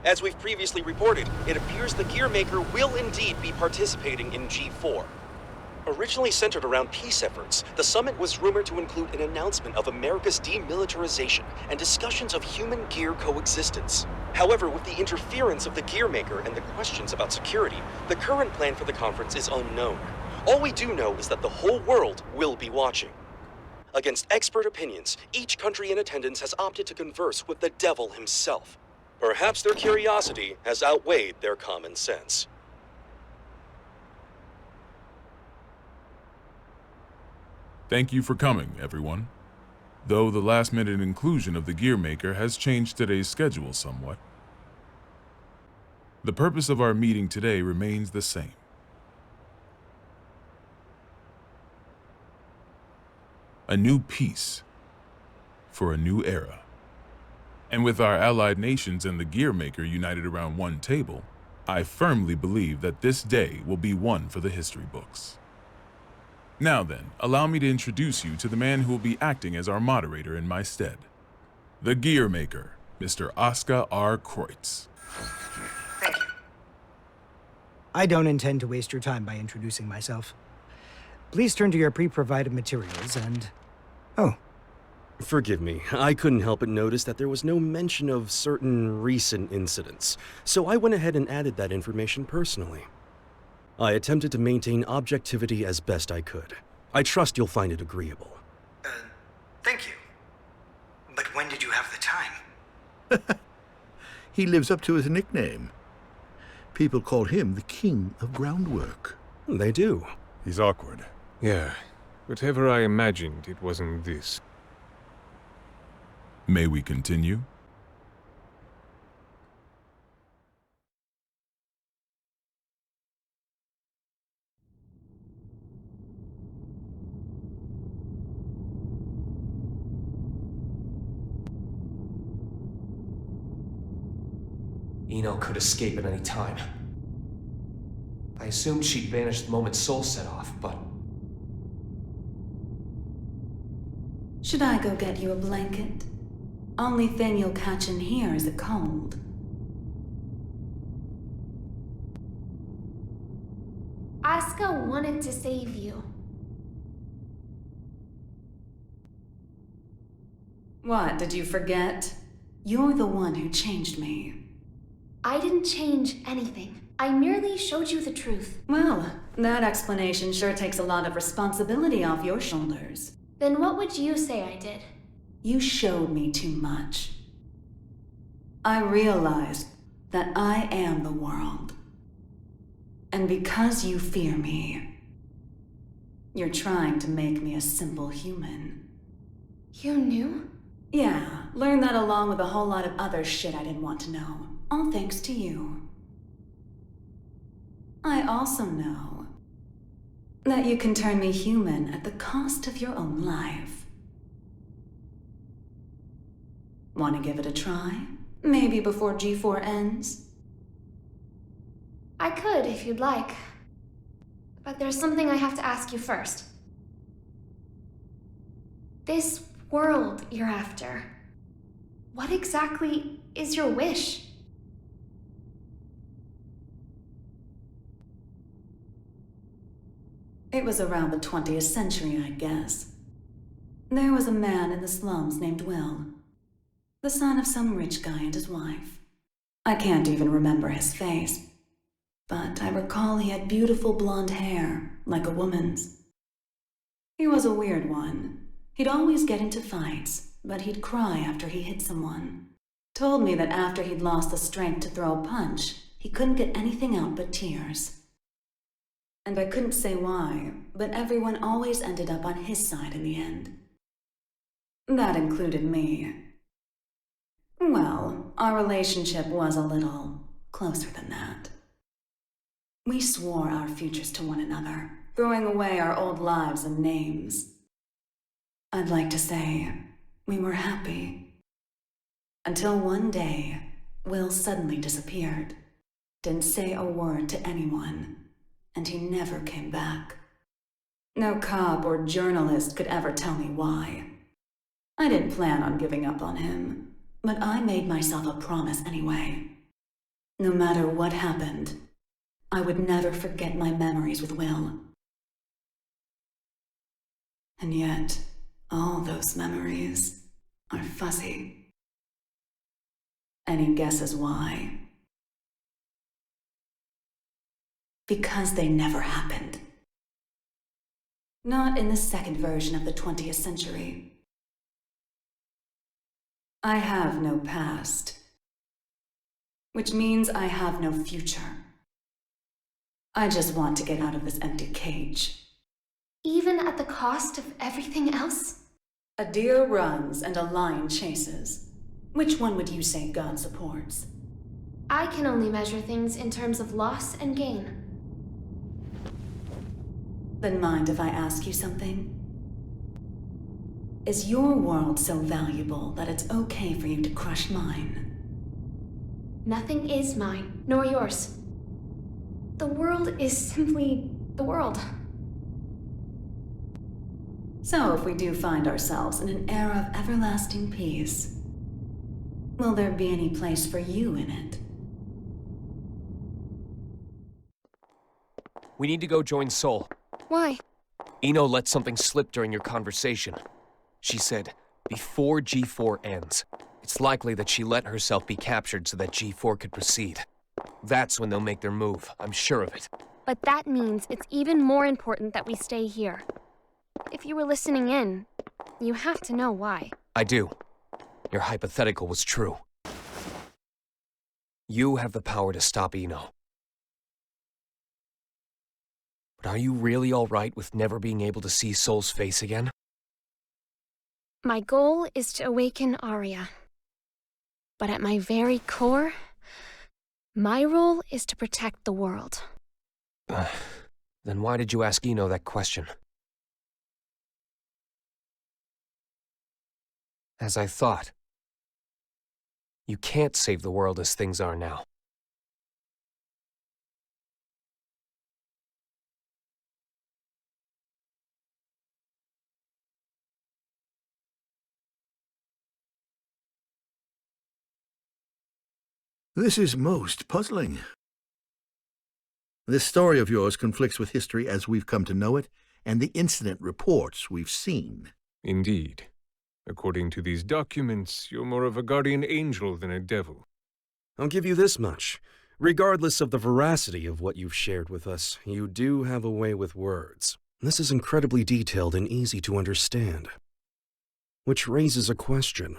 As we've previously reported, it appears the Gearmaker will indeed be participating in G4. Originally centered around peace efforts, the summit was rumored to include an announcement of America's demilitarization and discussions of human-gear coexistence. However, with the interference of the Gearmaker and the questions about security, the current plan for the conference is unknown. All we do know is that the whole world will be watching. Against expert opinions, each country in attendance has opted to converse with the devil himself. Perhaps their curiosity has outweighed their common sense. Thank you for coming, everyone. Though the last-minute inclusion of the Gearmaker has changed today's schedule somewhat, the purpose of our meeting today remains the same. A new peace for a new era. And with our allied nations and the Gearmaker united around one table, I firmly believe that this day will be one for the history books. Now then, allow me to introduce you to the man who will be acting as our moderator in my stead. The Gearmaker, Mr. Oscar R. Kreutz. Thank you. I don't intend to waste your time by introducing myself. Please turn to your pre-provided materials and... Oh. Forgive me, I couldn't help but notice that there was no mention of certain recent incidents, so I went ahead and added that information personally. I attempted to maintain objectivity as best I could. I trust you'll find it agreeable. Thank you. But when did you have the time? He lives up to his nickname. People call him the King of Groundwork. They do. He's awkward. Yeah. Whatever I imagined, it wasn't this. May we continue? Eno could escape at any time. I assumed she'd vanished the moment Soul set off, but... Should I go get you a blanket? Only thing you'll catch in here is a cold. Asuka wanted to save you. What, did you forget? You're the one who changed me. I didn't change anything. I merely showed you the truth. Well, that explanation sure takes a lot of responsibility off your shoulders. Then what would you say I did? You showed me too much. I realized that I am the world. And because you fear me, you're trying to make me a simple human. You knew? Yeah, learned that along with a whole lot of other shit I didn't want to know. All thanks to you. I also know that you can turn me human at the cost of your own life. Want to give it a try? Maybe before G4 ends? I could, if you'd like. But there's something I have to ask you first. This world you're after, what exactly is your wish? It was around the 20th century, I guess. There was a man in the slums named Will, the son of some rich guy and his wife. I can't even remember his face, but I recall he had beautiful blonde hair, like a woman's. He was a weird one. He'd always get into fights, but he'd cry after he hit someone. Told me that after he'd lost the strength to throw a punch, he couldn't get anything out but tears. And I couldn't say why, but everyone always ended up on his side in the end. That included me. Well, our relationship was a little closer than that. We swore our futures to one another, throwing away our old lives and names. I'd like to say we were happy. Until one day, Will suddenly disappeared. Didn't say a word to anyone. And he never came back. No cop or journalist could ever tell me why. I didn't plan on giving up on him, but I made myself a promise anyway. No matter what happened, I would never forget my memories with Will. And yet, all those memories are fuzzy. Any guesses why? Because they never happened. Not in the second version of the 20th century. I have no past, which means I have no future. I just want to get out of this empty cage. Even at the cost of everything else? A deer runs and a lion chases. Which one would you say God supports? I can only measure things in terms of loss and gain. Then mind if I ask you something? Is your world so valuable that it's okay for you to crush mine? Nothing is mine, nor yours. The world is simply the world. So if we do find ourselves in an era of everlasting peace, will there be any place for you in it? We need to go join Sol. Why? Eno let something slip during your conversation. She said, before G4 ends. It's likely that she let herself be captured so that G4 could proceed. That's when they'll make their move, I'm sure of it. But that means it's even more important that we stay here. If you were listening in, you have to know why. I do. Your hypothetical was true. You have the power to stop Eno. But are you really all right with never being able to see Sol's face again? My goal is to awaken Arya. But at my very core, my role is to protect the world. Then why did you ask Eno that question? As I thought. You can't save the world as things are now. This is most puzzling. This story of yours conflicts with history as we've come to know it, and the incident reports we've seen. Indeed. According to these documents, you're more of a guardian angel than a devil. I'll give you this much. Regardless of the veracity of what you've shared with us, you do have a way with words. This is incredibly detailed and easy to understand. Which raises a question.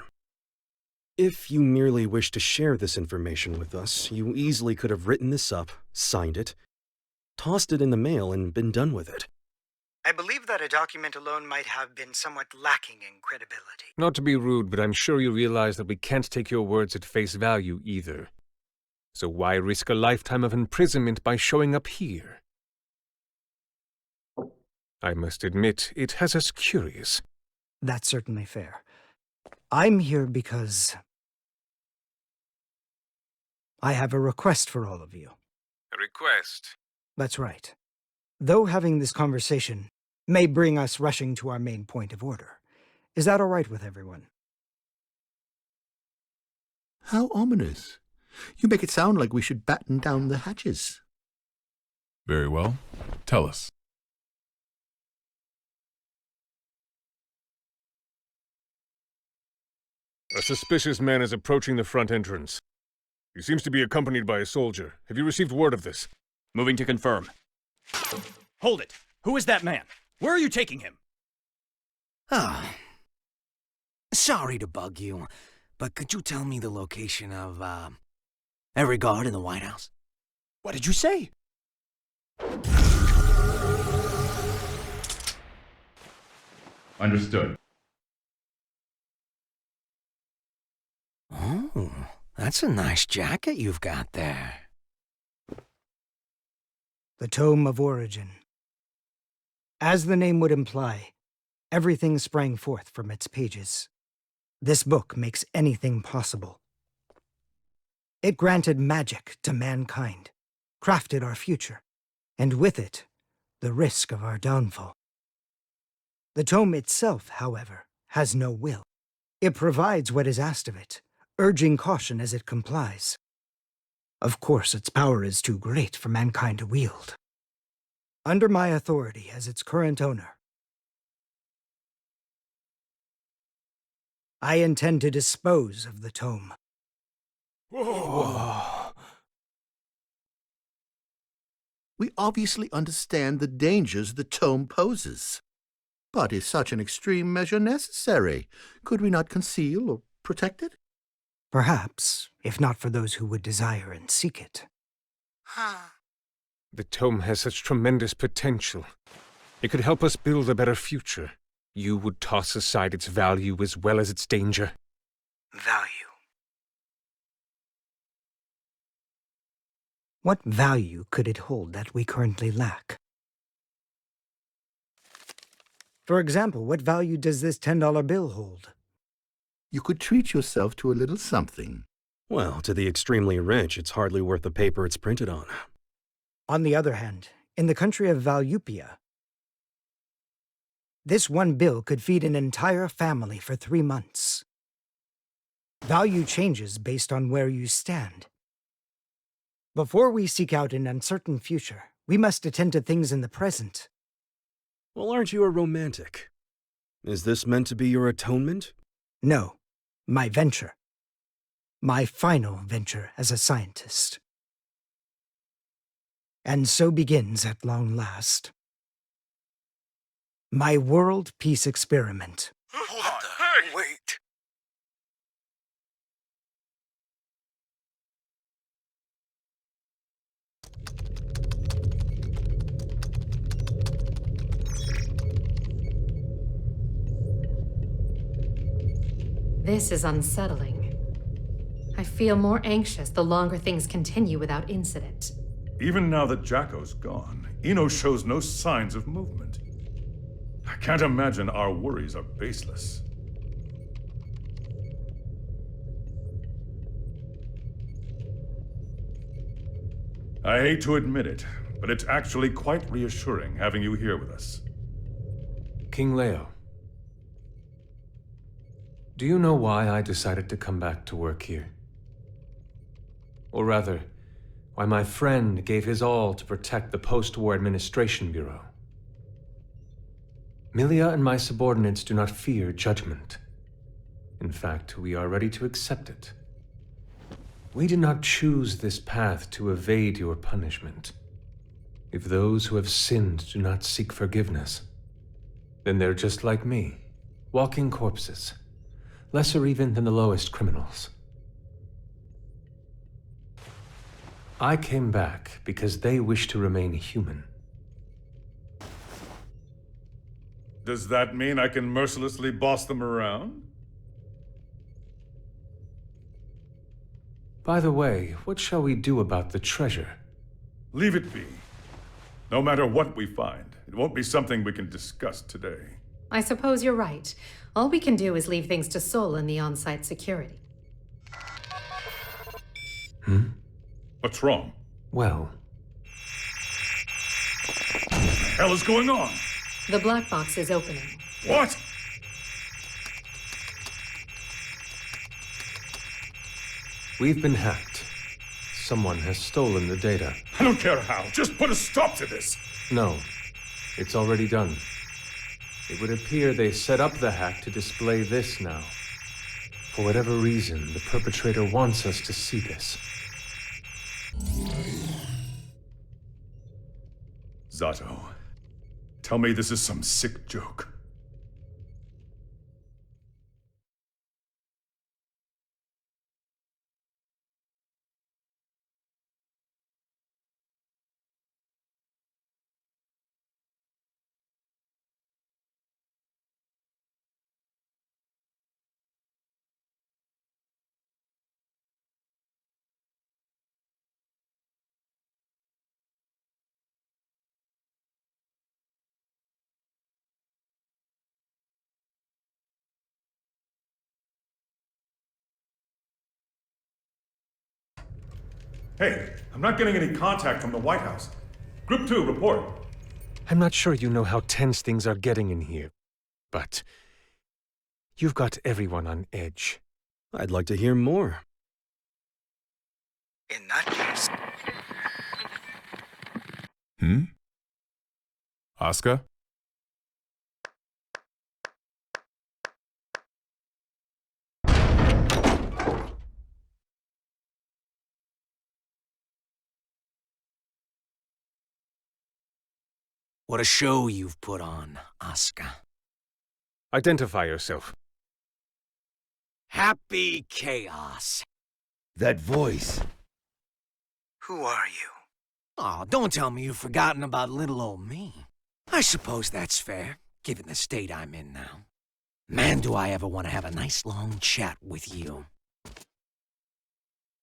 If you merely wish to share this information with us, you easily could have written this up, signed it, tossed it in the mail, and been done with it. I believe that a document alone might have been somewhat lacking in credibility. Not to be rude, but I'm sure you realize that we can't take your words at face value either. So why risk a lifetime of imprisonment by showing up here? I must admit, it has us curious. That's certainly fair. I'm here because I have a request for all of you. A request? That's right. Though having this conversation may bring us rushing to our main point of order, is that all right with everyone? How ominous. You make it sound like we should batten down the hatches. Very well. Tell us. A suspicious man is approaching the front entrance. He seems to be accompanied by a soldier. Have you received word of this? Moving to confirm. Hold it! Who is that man? Where are you taking him? Ah. Sorry to bug you, but could you tell me the location of, every guard in the White House? What did you say? Understood. Oh, that's a nice jacket you've got there. The Tome of Origin. As the name would imply, everything sprang forth from its pages. This book makes anything possible. It granted magic to mankind, crafted our future, and with it, the risk of our downfall. The tome itself, however, has no will. It provides what is asked of it, urging caution as it complies. Of course, its power is too great for mankind to wield. Under my authority as its current owner, I intend to dispose of the tome. Whoa. We obviously understand the dangers the tome poses. But is such an extreme measure necessary? Could we not conceal or protect it? Perhaps, if not for those who would desire and seek it. The tome has such tremendous potential. It could help us build a better future. You would toss aside its value as well as its danger. Value. What value could it hold that we currently lack? For example, what value does this $10 bill hold? You could treat yourself to a little something. Well, to the extremely rich, it's hardly worth the paper it's printed on. On the other hand, in the country of Valupia, this one bill could feed an entire family for 3 months. Value changes based on where you stand. Before we seek out an uncertain future, we must attend to things in the present. Well, aren't you a romantic? Is this meant to be your atonement? No, my venture. My final venture as a scientist. And so begins, at long last, my world peace experiment. Hold on. Hey! Wait. This is unsettling. I feel more anxious the longer things continue without incident. Even now that Jacko's gone, Eno shows no signs of movement. I can't imagine our worries are baseless. I hate to admit it, but it's actually quite reassuring having you here with us. King Leo, do you know why I decided to come back to work here? Or rather, why my friend gave his all to protect the Post-War Administration Bureau? Milia and my subordinates do not fear judgment. In fact, we are ready to accept it. We did not choose this path to evade your punishment. If those who have sinned do not seek forgiveness, then they're just like me, walking corpses, lesser even than the lowest criminals. I came back because they wish to remain human. Does that mean I can mercilessly boss them around? By the way, what shall we do about the treasure? Leave it be. No matter what we find, it won't be something we can discuss today. I suppose you're right. All we can do is leave things to Sol and the on-site security. What's wrong? Well, What the hell is going on? The black box is opening. What? we've been hacked. Someone has stolen the data. I don't care how. Just put a stop to this. No, it's already done. It would appear they set up the hack to display this now. For whatever reason, the perpetrator wants us to see this. Zato, tell me this is some sick joke. Hey, I'm not getting any contact from the White House. Group 2, report. I'm not sure you know how tense things are getting in here, but you've got everyone on edge. I'd like to hear more. In that case, Asuka? What a show you've put on, Asuka. Identify yourself. Happy Chaos. That voice. Who are you? Oh, don't tell me you've forgotten about little old me. I suppose that's fair, given the state I'm in now. Man, do I ever want to have a nice long chat with you.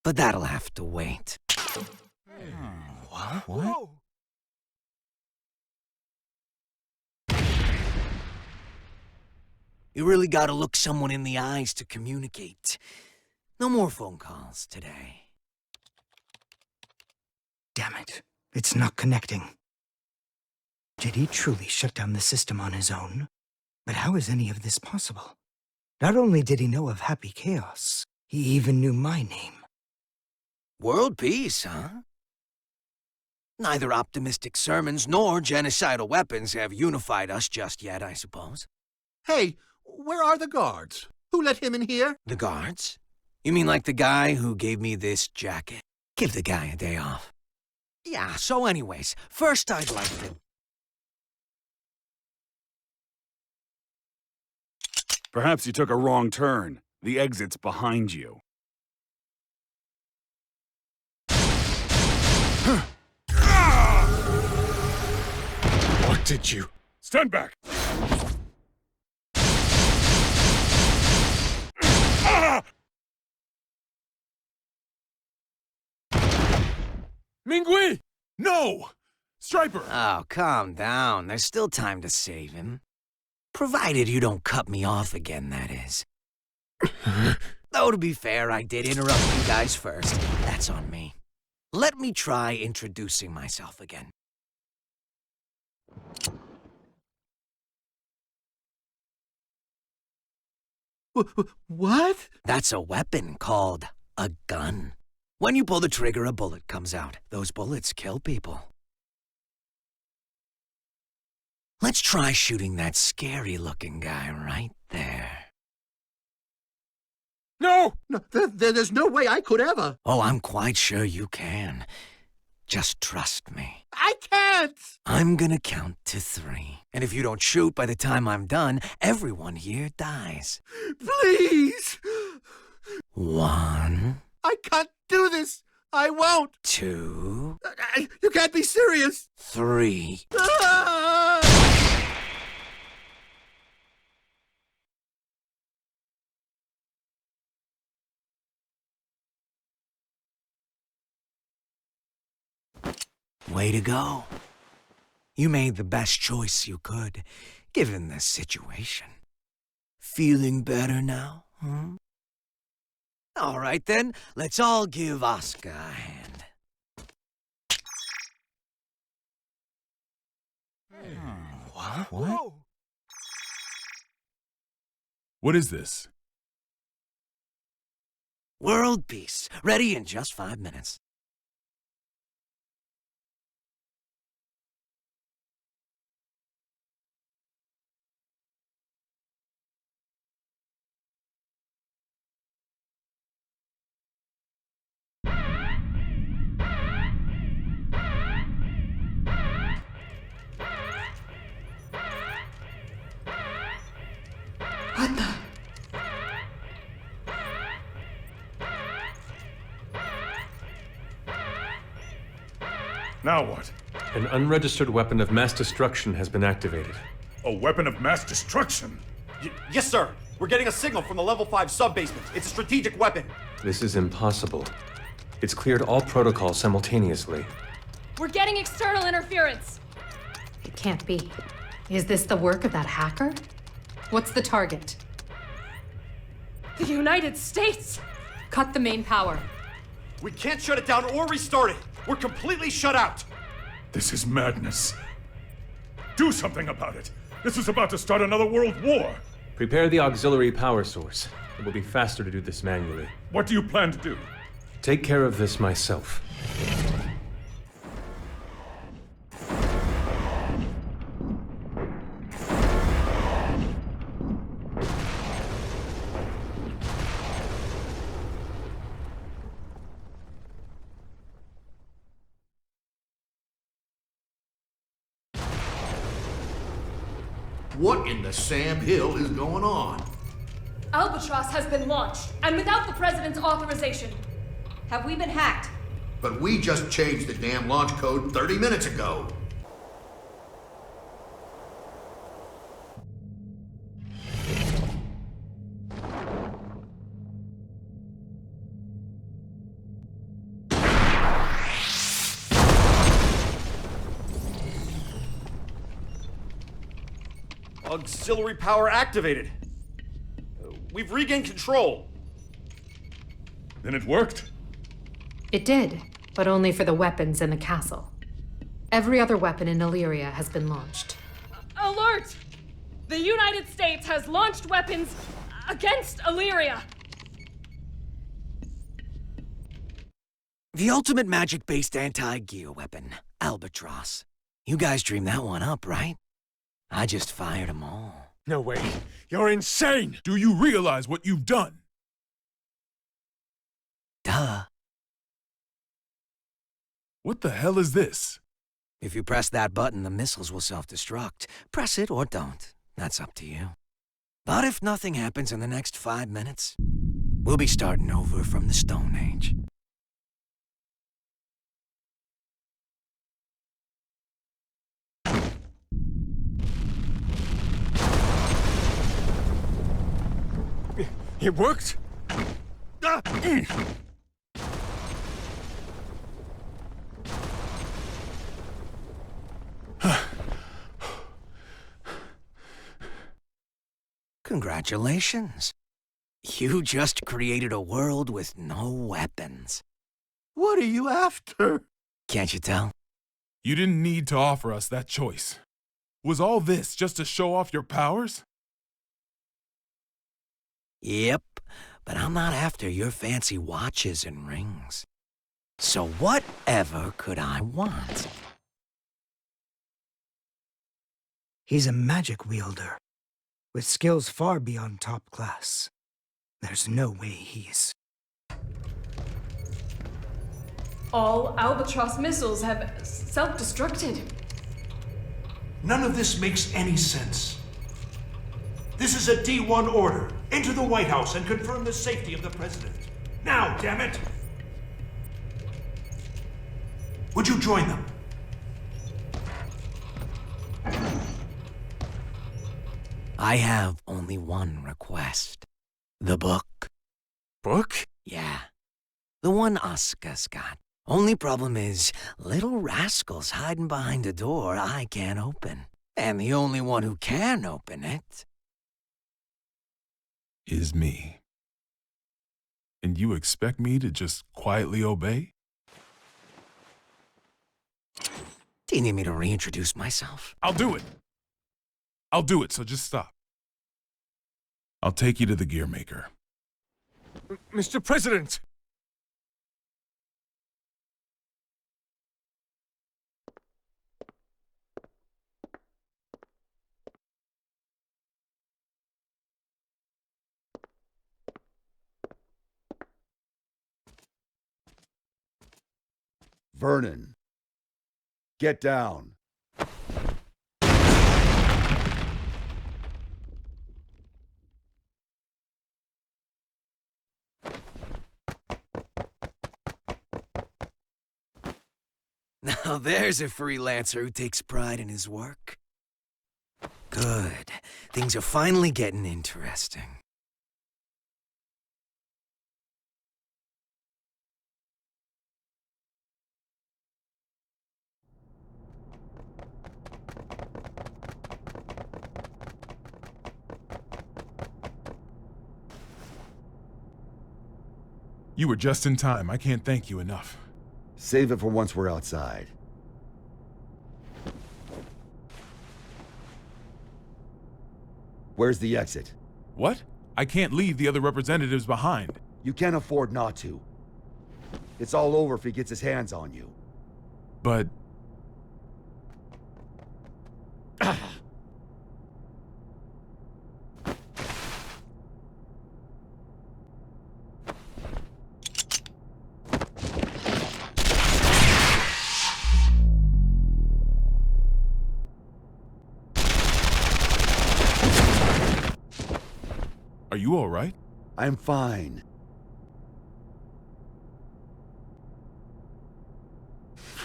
But that'll have to wait. What? What? You really gotta look someone in the eyes to communicate. No more phone calls today. Damn it. It's not connecting. Did he truly shut down the system on his own? But how is any of this possible? Not only did he know of Happy Chaos, he even knew my name. World peace, huh? Neither optimistic sermons nor genocidal weapons have unified us just yet, I suppose. Hey, where are the guards? Who let him in here? The guards? You mean like the guy who gave me this jacket? Give the guy a day off. Yeah, so anyways, first I'd like to... Perhaps you took a wrong turn. The exit's behind you. What did you... Stand back! Mingui! No! Striper! Oh, calm down. There's still time to save him. Provided you don't cut me off again, that is. Though, to be fair, I did interrupt you guys first. That's on me. Let me try introducing myself again. What? That's a weapon called a gun. When you pull the trigger, a bullet comes out. Those bullets kill people. Let's try shooting that scary-looking guy right there. No, there's no way I could ever. Oh, I'm quite sure you can. Just trust me. I can't. I'm gonna count to 3. And if you don't shoot by the time I'm done, everyone here dies. Please. 1. I can't do this. I won't. 2. You can't be serious. 3. Ah! Way to go. You made the best choice you could, given the situation. Feeling better now, huh? All right then, let's all give Asuka a hand. What? What is this? World peace, ready in just 5 minutes. What the? Now what? An unregistered weapon of mass destruction has been activated. A weapon of mass destruction? Yes, sir. We're getting a signal from the level 5 sub-basement. It's a strategic weapon. This is impossible. It's cleared all protocols simultaneously. We're getting external interference. It can't be. Is this the work of that hacker? What's the target? The United States! Cut the main power. We can't shut it down or restart it. We're completely shut out. This is madness. Do something about it. This is about to start another world war. Prepare the auxiliary power source. It will be faster to do this manually. What do you plan to do? Take care of this myself. What in the Sam Hill is going on? Albatross has been launched, and without the President's authorization. Have we been hacked? But we just changed the damn launch code 30 minutes ago. Auxiliary power activated. We've regained control. Then it worked? It did, but only for the weapons in the castle. Every other weapon in Illyria has been launched. Alert! The United States has launched weapons against Illyria. The ultimate magic-based anti-gear weapon, Albatross. You guys dreamed that one up, right? I just fired them all. No way. You're insane! Do you realize what you've done? Duh. What the hell is this? If you press that button, the missiles will self-destruct. Press it or don't. That's up to you. But if nothing happens in the next 5 minutes, we'll be starting over from the Stone Age. It worked? Congratulations. You just created a world with no weapons. What are you after? Can't you tell? You didn't need to offer us that choice. Was all this just to show off your powers? Yep, but I'm not after your fancy watches and rings. So whatever could I want? He's a magic wielder, with skills far beyond top class. There's no way he's... All Albatross missiles have self-destructed. None of this makes any sense. This is a D1 order. Enter the White House and confirm the safety of the President. Now, damn it! Would you join them? I have only one request. The book. Book? Yeah. The one Asuka's got. Only problem is, little rascal's hiding behind a door I can't open. And the only one who can open it is me. And you expect me to just quietly obey? Do you need me to reintroduce myself? I'll do it. I'll do it, so just stop. I'll take you to the gear maker. Mr. President! Vernon, get down. Now there's a freelancer who takes pride in his work. Good. Things are finally getting interesting. You were just in time. I can't thank you enough. Save it for once we're outside. Where's the exit? What? I can't leave the other representatives behind. You can't afford not to. It's all over if he gets his hands on you. But... Are you all right? I'm fine.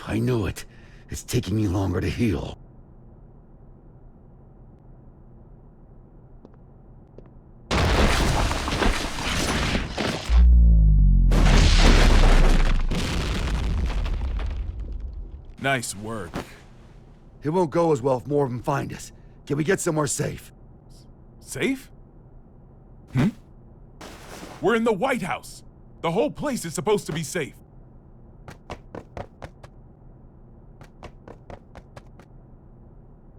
I knew it. It's taking me longer to heal. Nice work. It won't go as well if more of them find us. Can we get somewhere safe? Safe? We're in the White House. The whole place is supposed to be safe.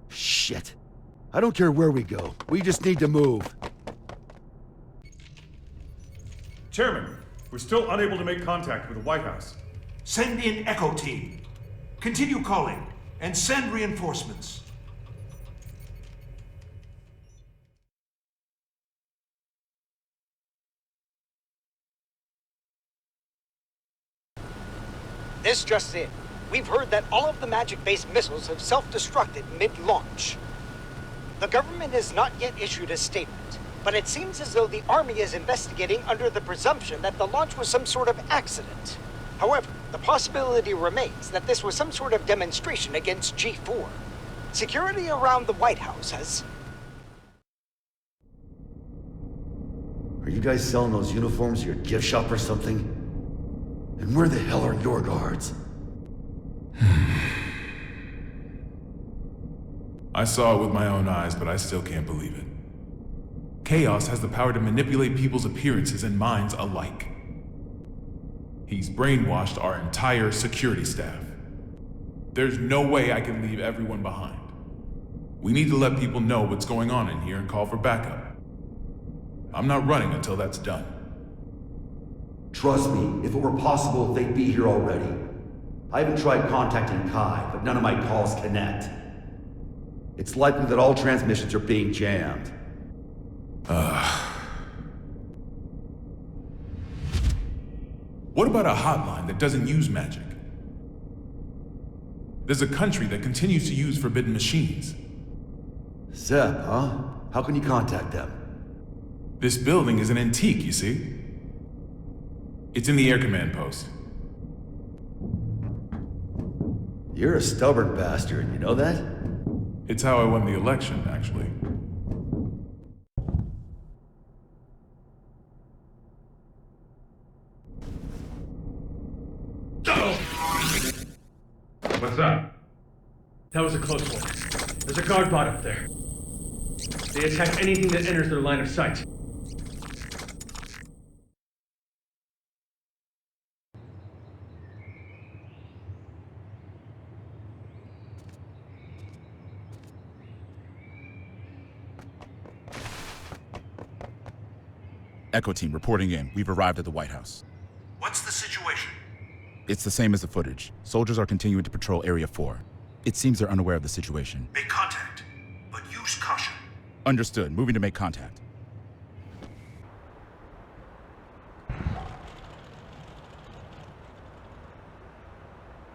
Shit. I don't care where we go. We just need to move. Chairman, we're still unable to make contact with the White House. Send in Echo Team. Continue calling and send reinforcements. This just in. We've heard that all of the magic-based missiles have self-destructed mid-launch. The government has not yet issued a statement, but it seems as though the Army is investigating under the presumption that the launch was some sort of accident. However, the possibility remains that this was some sort of demonstration against G4. Security around the White House has... Are you guys selling those uniforms to your gift shop or something? And where the hell are your guards? I saw it with my own eyes, but I still can't believe it. Chaos has the power to manipulate people's appearances and minds alike. He's brainwashed our entire security staff. There's no way I can leave everyone behind. We need to let people know what's going on in here and call for backup. I'm not running until that's done. Trust me, if it were possible, they'd be here already. I haven't tried contacting Kai, but none of my calls connect. It's likely that all transmissions are being jammed. What about a hotline that doesn't use magic? There's a country that continues to use forbidden machines. Zeb, huh? How can you contact them? This building is an antique, you see? It's in the air command post. You're a stubborn bastard, you know that? It's how I won the election, actually. What's that? That was a close one. There's a guard bot up there. They attack anything that enters their line of sight. Echo Team reporting in. We've arrived at the White House. What's the situation? It's the same as the footage. Soldiers are continuing to patrol Area 4. It seems they're unaware of the situation. Make contact, but use caution. Understood. Moving to make contact.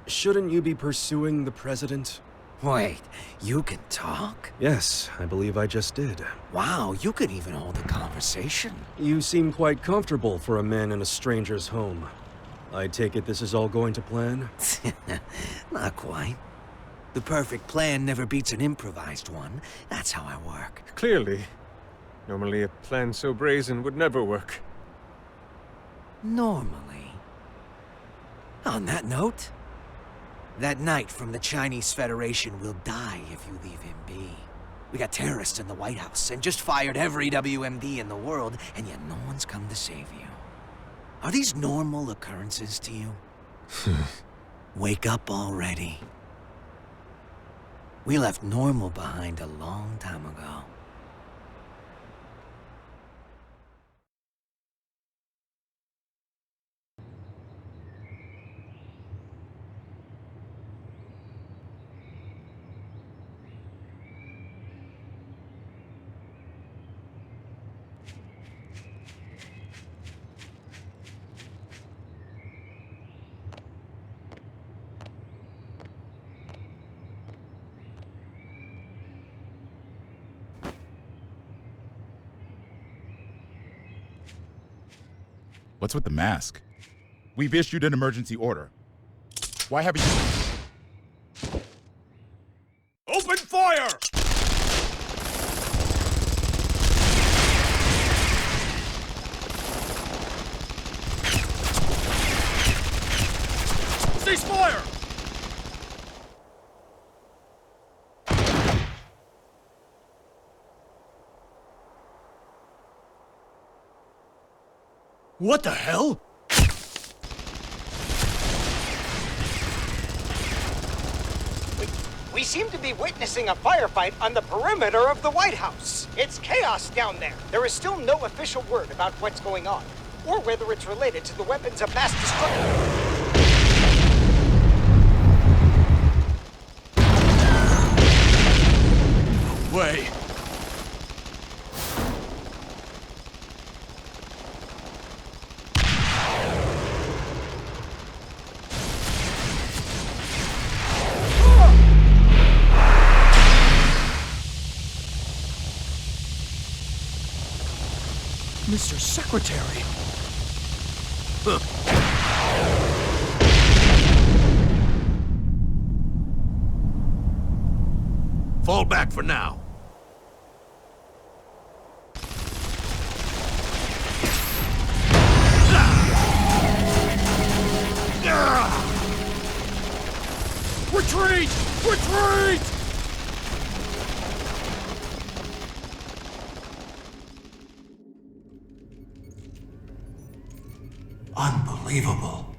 Shouldn't you be pursuing the president? Wait, you can talk? Yes, I believe I just did. Wow, you can even hold a conversation. You seem quite comfortable for a man in a stranger's home. I take it this is all going to plan? Not quite. The perfect plan never beats an improvised one. That's how I work. Clearly. Normally a plan so brazen would never work. Normally. On that note, that knight from the Chinese Federation will die if you leave him be. We got terrorists in the White House and just fired every WMD in the world, and yet no one's come to save you. Are these normal occurrences to you? Wake up already. We left normal behind a long time ago. What's with the mask? We've issued an emergency order. Why haven't you... Open fire! Cease fire! What the hell? We seem to be witnessing a firefight on the perimeter of the White House. It's chaos down there. There is still no official word about what's going on, or whether it's related to the weapons of mass destruction. Way. Mr. Secretary. Fall back for now. Retreat! Retreat! Unbelievable.